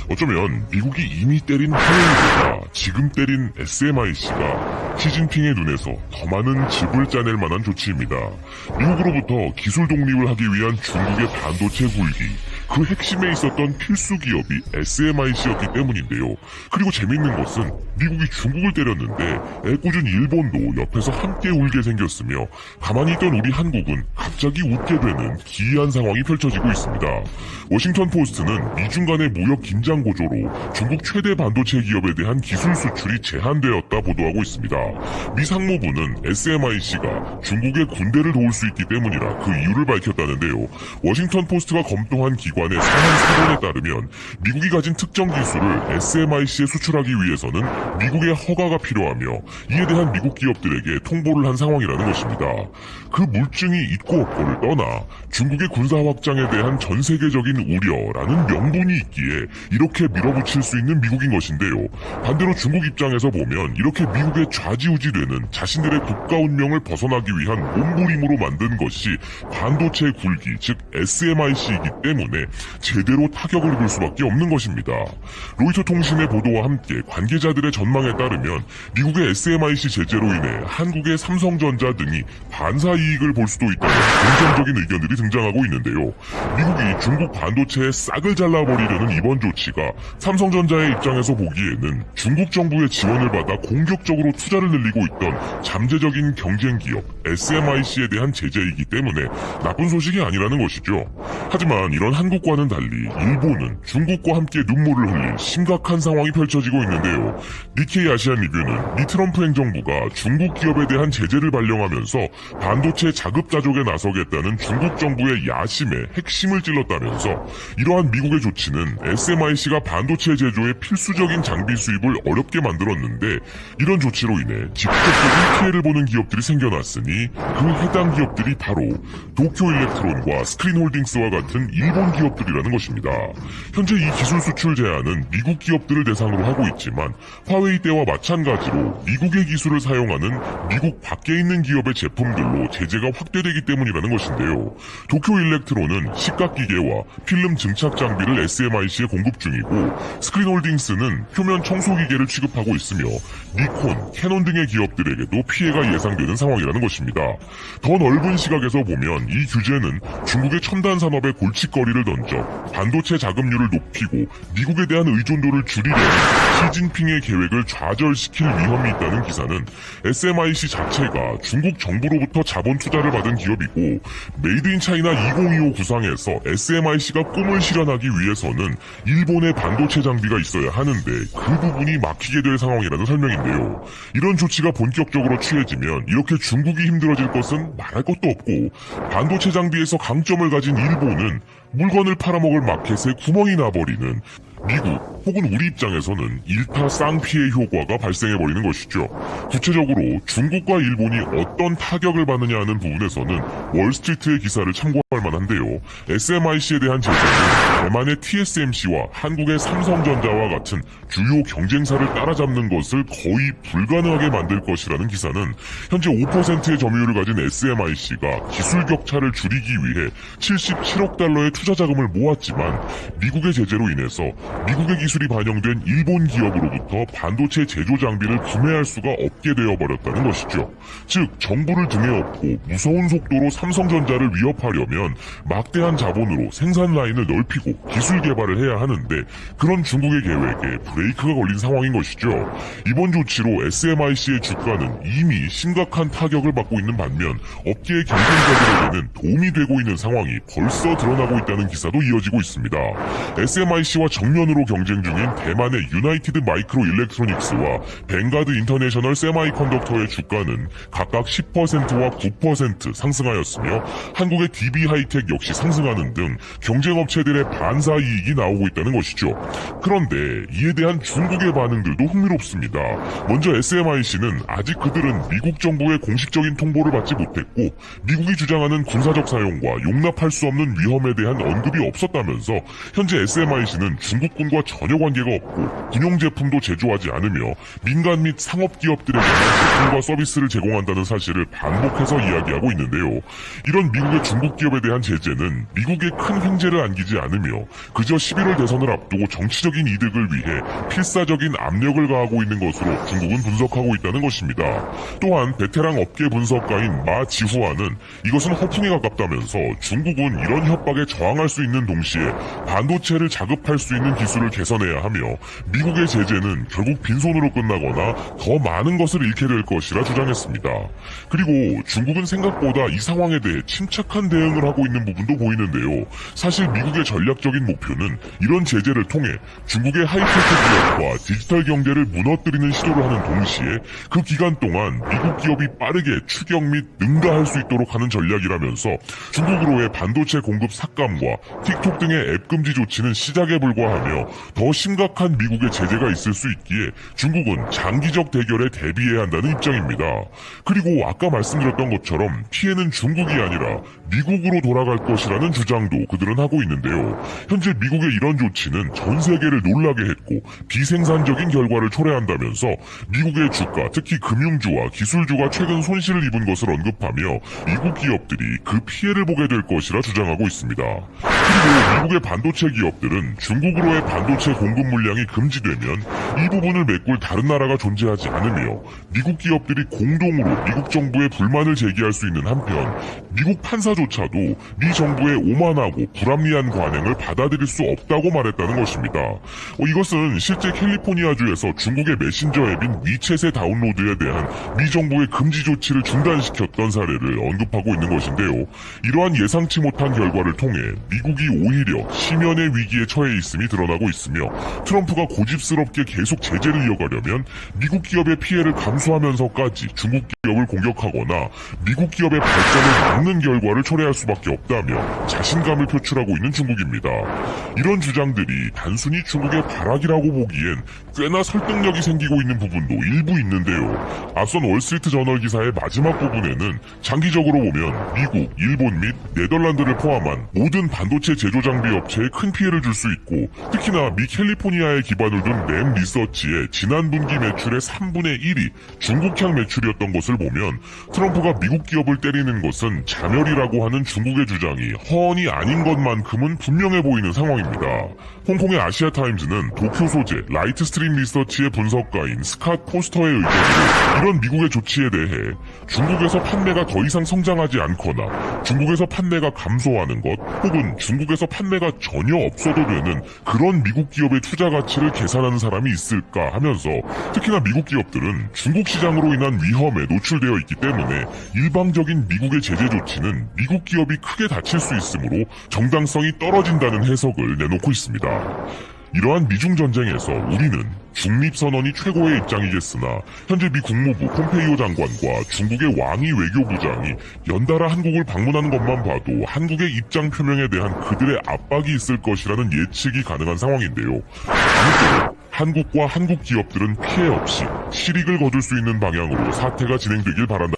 어쩌면 미국이 이미 때린 화웨이보다 지금 때린 SMIC가 시진핑의 눈에서 더 많은 즙을 짜낼 만한 조치입니다. 미국으로부터 기술 독립을 하기 위한 중국의 반도체 굴기, 그 핵심에 있었던 필수 기업이 SMIC였기 때문인데요. 그리고 재밌는 것은 미국이 중국을 때렸는데 애꿎은 일본도 옆에서 함께 울게 생겼으며 가만히 있던 우리 한국은 갑자기 웃게 되는 기이한 상황이 펼쳐지고 있습니다. 워싱턴 포스트는 미중 간의 무역 긴장 고조로 중국 최대 반도체 기업에 대한 기술 수출이 제한되었다 보도하고 있습니다. 미 상무부는 SMIC가 중국의 군대를 도울 수 있기 때문이라 그 이유를 밝혔다는데요. 워싱턴 포스트가 검토한 기관의 상한 사본에 따르면 미국이 가진 특정 기술을 SMIC에 수출하기 위해서는 미국의 허가가 필요하며 이에 대한 미국 기업들에게 통보를 한 상황이라는 것입니다. 그 물증이 있고 없고를 떠나 중국의 군사 확장에 대한 전 세계적인 우려라는 명분이 있기에 이렇게 밀어붙일 수 있는 미국인 것인데요. 반대로 중국 입장에서 보면 이렇게 미국의 좌지우지되는 자신들의 국가 운명을 벗어나기 위한 몸부림으로 만든 것이 반도체 굴기, 즉 SMIC이기 때문에 제대로 타격을 입을 수밖에 없는 것입니다. 로이터 통신의 보도와 함께 관계자들의 전망에 따르면 미국의 SMIC 제재로 인해 한국의 삼성전자 등이 반사 이익을 볼 수도 있다는 긍정적인 의견들이 등장하고 있는데요. 미국이 중국 반도체에 싹을 잘라버리려는 이번 조치가 삼성전자의 입장에서 보기에는 중국 정부의 지원을 받아 공격적으로 투자를 늘리고 있던 잠재적인 경쟁 기업 SMIC에 대한 제재이기 때문에 나쁜 소식이 아니라는 것이죠. 하지만 이런 한국과는 달리 일본은 중국과 함께 눈물을 흘릴 심각한 상황이 펼쳐지고 있는데요. 니케이 아시안 리뷰는 미 트럼프 행정부가 중국 기업에 대한 제재를 발령하면서 반도체 자급자족에 나서겠다는 중국 정부의 야심에 핵심을 찔렀다면서 이러한 미국의 조치는 SMIC가 반도체 제조에 필수적인 장비 수입을 어렵게 만들었는데 이런 조치로 인해 직접적인 피해를 보는 기업들이 생겨났으니 그 해당 기업들이 바로 도쿄 일렉트론과 스크린홀딩스와 같은 일본 기업들이라는 것입니다. 현재 이 기술 수출 제한은 미국 기업들을 대상으로 하고 있지만 화웨이 때와 마찬가지로 미국의 기술을 사용하는 미국 밖에 있는 기업의 제품들로 제재가 확대되기 때문이라는 것인데요. 도쿄 일렉트론은 시각기계와 필름 증착 장비를 SMIC에 공급 중이고 스크린홀딩스는 표면 청소기계를 취급하고 있으며 니콘, 캐논 등의 기업들에게도 피해가 예상되는 상황이라는 것입니다. 더 넓은 시각에서 보면 이 규제는 중국의 첨단 산업에 골칫거리를 던져 반도체 자금률을 높이고 미국에 대한 의존도를 줄이려는 시진핑의 계획을 좌절시킬 위험이 있다는 기사는 SMIC 자체가 중국 정부로부터 자본 투자를 받은 기업이고 메이드 인 차이나 2025 구상에서 SMIC가 꿈을 실현하기 위해서는 일본의 반도체 장비가 있어야 하는데 그 부분이 막히게 될 상황이라는 설명인데요. 이런 조치가 본격적으로 취해지면 이렇게 중국이 힘들어질 것은 말할 것도 없고 반도체 장비에서 강점을 가진 일본은 물건을 팔아먹을 마켓에 구멍이 나버리는 미국 혹은 우리 입장에서는 일타 쌍피의 효과가 발생해버리는 것이죠. 구체적으로 중국과 일본이 어떤 타격을 받느냐 하는 부분에서는 월스트리트의 기사를 참고할 만한데요. SMIC에 대한 제재는 대만의 TSMC와 한국의 삼성전자와 같은 주요 경쟁사를 따라잡는 것을 거의 불가능하게 만들 것이라는 기사는 현재 5%의 점유율을 가진 SMIC가 기술 격차를 줄이기 위해 77억 달러의 투자 자금을 모았지만 미국의 제재로 인해서 미국의 기술이 반영된 일본 기업으로부터 반도체 제조 장비를 구매할 수가 없게 되어버렸다는 것이죠. 즉 정부를 등에 업고 무서운 속도로 삼성전자를 위협하려면 막대한 자본으로 생산 라인을 넓히고 기술 개발을 해야 하는데 그런 중국의 계획에 브레이크가 걸린 상황인 것이죠. 이번 조치로 SMIC의 주가는 이미 심각한 타격을 받고 있는 반면 업계의 경쟁자들에게는 도움이 되고 있는 상황이 벌써 드러나고 있다는 기사도 이어지고 있습니다. SMIC와 정면으로 경쟁 중인 대만의 유나이티드 마이크로 일렉트로닉스와 뱅가드 인터내셔널 세마이컨덕터의 주가는 각각 10%와 9% 상승하였으며 한국의 DB 하이텍 역시 상승하는 등 경쟁업체들의 반사 이익이 나오고 있다는 것이죠. 그런데 이에 대한 중국의 반응들도 흥미롭습니다. 먼저 SMIC는 아직 그들은 미국 정부의 공식적인 통보를 받지 못했고 미국이 주장하는 군사적 사용과 용납할 수 없는 위험에 대한 언급이 없었다면서 현재 SMIC는 중국군과 전혀 남녀 관계가 없고 군용 제품도 제조하지 않으며 민간 및 상업 기업들에게만 제품과 서비스를 제공한다는 사실을 반복해서 이야기하고 있는데요. 이런 미국의 중국 기업에 대한 제재는 미국에 큰 횡재를 안기지 않으며 그저 11월 대선을 앞두고 정치적인 이득을 위해 필사적인 압력을 가하고 있는 것으로 중국은 분석하고 있다는 것입니다. 또한 베테랑 업계 분석가인 마 지후아는 이것은 허풍에 가깝다면서 중국은 이런 협박에 저항할 수 있는 동시에 반도체를 자급할 수 있는 기술을 개선해야 하며 미국의 제재는 결국 빈손으로 끝나거나 더 많은 것을 잃게 될 것이라 주장했습니다. 그리고 중국은 생각보다 이 상황에 대해 침착한 대응을 하고 있는 부분도 보이는데요. 사실 미국의 전략적인 목표는 이런 제재를 통해 중국의 하이테크 기업과 디지털 경제를 무너뜨리는 시도를 하는 동시에 그 기간 동안 미국 기업이 빠르게 추격 및 능가할 수 있도록 하는 전략이라면서 중국으로의 반도체 공급 삭감과 틱톡 등의 앱 금지 조치는 시작에 불과하며 더 심각한 미국의 제재가 있을 수 있기에 중국은 장기적 대결에 대비해야 한다는 입장입니다. 그리고 아까 말씀드렸던 것처럼 피해는 중국이 아니라 미국으로 돌아갈 것이라는 주장도 그들은 하고 있는데요. 현재 미국의 이런 조치는 전 세계를 놀라게 했고 비생산적인 결과를 초래한다면서 미국의 주가, 특히 금융주와 기술주가 최근 손실을 입은 것을 언급하며 미국 기업들이 그 피해를 보게 될 것이라 주장하고 있습니다. 그리고 미국의 반도체 기업들은 중국으로의 반도체 공급 물량이 금지되면 이 부분을 메꿀 다른 나라가 존재하지 않으며 미국 기업들이 공동으로 미국 정부에 불만을 제기할 수 있는 한편 미국 판사조차도 미 정부의 오만하고 불합리한 관행을 받아들일 수 없다고 말했다는 것입니다. 이것은 실제 캘리포니아주에서 중국의 메신저 앱인 위챗의 다운로드에 대한 미 정부의 금지 조치를 중단시켰던 사례를 언급하고 있는 것인데요. 이러한 예상치 못한 결과를 통해 미국이 오히려 심연의 위기에 처해 있음이 드러나고 있으며 트럼프가 고집스럽게 계속 제재를 이어가려면 미국 기업의 피해를 감수하면서까지 중국 기업을 공격하거나 미국 기업의 발전을 막는 결과를 초래할 수밖에 없다며 자신감을 표출하고 있는 중국입니다. 이런 주장들이 단순히 중국의 발악이라고 보기엔 꽤나 설득력이 생기고 있는 부분도 일부 있는데요. 앞선 월스트리트 저널 기사의 마지막 부분에는 장기적으로 보면 미국, 일본 및 네덜란드를 포함한 모든 반도체 제조 장비 업체에 큰 피해를 줄 수 있고 특히나 미 캘리포니아에 기반을 둔 램 리서치의 지난 분기 매출의 3분의 1이 중국향 매출이었던 것을 보면 트럼프가 미국 기업을 때리는 것은 자멸이라고 하는 중국의 주장이 허언이 아닌 것만큼은 분명해 보이는 상황입니다. 홍콩의 아시아타임즈는 도쿄 소재 라이트 스트림 리서치의 분석가인 스캇 포스터의 의견으로 이런 미국의 조치에 대해 중국에서 판매가 더 이상 성장하지 않거나 중국에서 판매가 감소하는 것 혹은 중국에서 판매가 전혀 없어도 되는 그런 미국 기업의 투자 가치를 계산하는 사람이 있을까 하면서 특히나 미국 기업들은 중국 시장으로 인한 위험에 노출되어 있기 때문에 일방적인 미국의 제재 조치는 미국 기업이 크게 다칠 수 있으므로 정당성이 떨어진다는 해석을 내놓고 있습니다. 이러한 미중 전쟁에서 우리는 중립선언이 최고의 입장이겠으나 현재 미 국무부 폼페이오 장관과 중국의 왕이 외교부장이 연달아 한국을 방문하는 것만 봐도 한국의 입장 표명에 대한 그들의 압박이 있을 것이라는 예측이 가능한 상황인데요. 아무쪼록 한국과 한국 기업들은 피해 없이 실익을 거둘 수 있는 방향으로 사태가 진행되길 바란다.